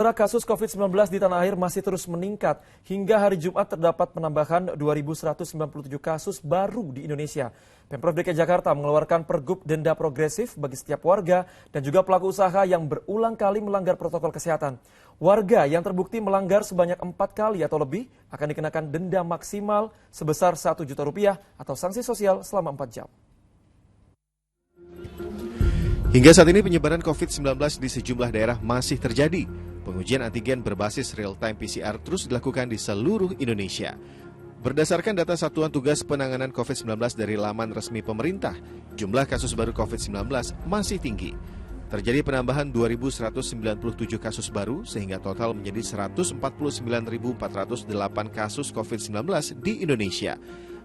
Saudara, kasus COVID-19 di tanah air masih terus meningkat. Hingga hari Jumat terdapat penambahan 2.197 kasus baru di Indonesia. Pemprov DKI Jakarta mengeluarkan pergub denda progresif bagi setiap warga dan juga pelaku usaha yang berulang kali melanggar protokol kesehatan. Warga yang terbukti melanggar sebanyak 4 kali atau lebih akan dikenakan denda maksimal sebesar Rp1 juta atau sanksi sosial selama 4 jam. Hingga saat ini penyebaran COVID-19 di sejumlah daerah masih terjadi. Pengujian antigen berbasis real-time PCR terus dilakukan di seluruh Indonesia. Berdasarkan data Satuan Tugas Penanganan COVID-19 dari laman resmi pemerintah, jumlah kasus baru COVID-19 masih tinggi. Terjadi penambahan 2.197 kasus baru sehingga total menjadi 149.408 kasus COVID-19 di Indonesia.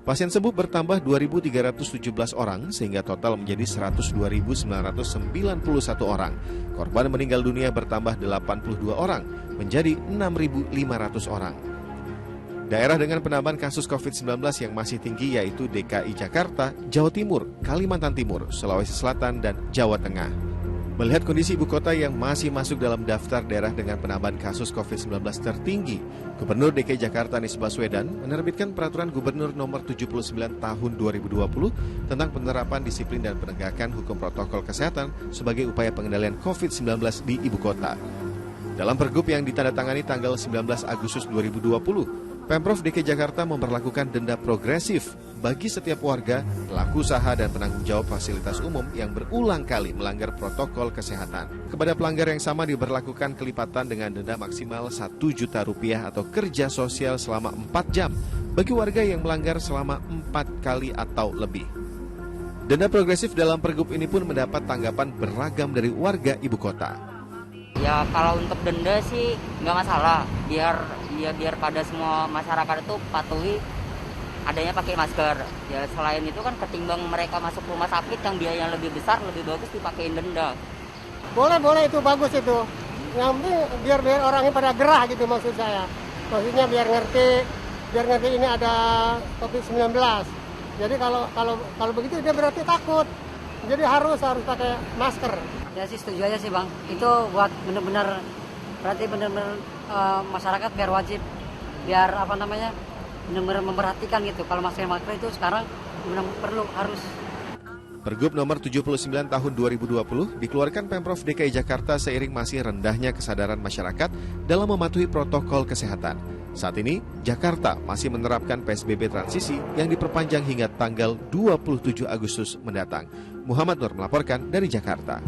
Pasien sembuh bertambah 2.317 orang sehingga total menjadi 102.991 orang. Korban meninggal dunia bertambah 82 orang menjadi 6.500 orang. Daerah dengan penambahan kasus COVID-19 yang masih tinggi yaitu DKI Jakarta, Jawa Timur, Kalimantan Timur, Sulawesi Selatan, dan Jawa Tengah. Melihat kondisi ibu kota yang masih masuk dalam daftar daerah dengan penambahan kasus COVID-19 tertinggi, Gubernur DKI Jakarta Anies Baswedan menerbitkan Peraturan Gubernur Nomor 79 Tahun 2020 tentang penerapan disiplin dan penegakan hukum protokol kesehatan sebagai upaya pengendalian COVID-19 di ibu kota. Dalam pergub yang ditandatangani tanggal 19 Agustus 2020, Pemprov DKI Jakarta memperlakukan denda progresif bagi setiap warga, pelaku usaha, dan penanggung jawab fasilitas umum yang berulang kali melanggar protokol kesehatan. Kepada pelanggar yang sama diberlakukan kelipatan dengan denda maksimal Rp1 juta atau kerja sosial selama 4 jam bagi warga yang melanggar selama 4 kali atau lebih. Denda progresif dalam pergub ini pun mendapat tanggapan beragam dari warga ibu kota. Ya kalau untuk denda sih nggak masalah, biar pada semua masyarakat itu patuhi adanya pakai masker. Ya selain itu kan ketimbang mereka masuk rumah sakit yang biaya yang lebih besar, lebih bagus dipakein denda. Boleh itu bagus itu. Yang penting biar orangnya pada gerah gitu maksud saya. Maksudnya biar ngerti ini ada COVID-19. Jadi kalau begitu dia berarti takut. Jadi harus pakai masker. Ya sih setuju aja sih Bang. Itu buat benar-benar masyarakat biar wajib, biar benar-benar memperhatikan gitu. Kalau masker itu sekarang benar perlu harus. Pergub nomor 79 tahun 2020 dikeluarkan Pemprov DKI Jakarta seiring masih rendahnya kesadaran masyarakat dalam mematuhi protokol kesehatan. Saat ini, Jakarta masih menerapkan PSBB transisi yang diperpanjang hingga tanggal 27 Agustus mendatang. Muhammad Nur melaporkan dari Jakarta.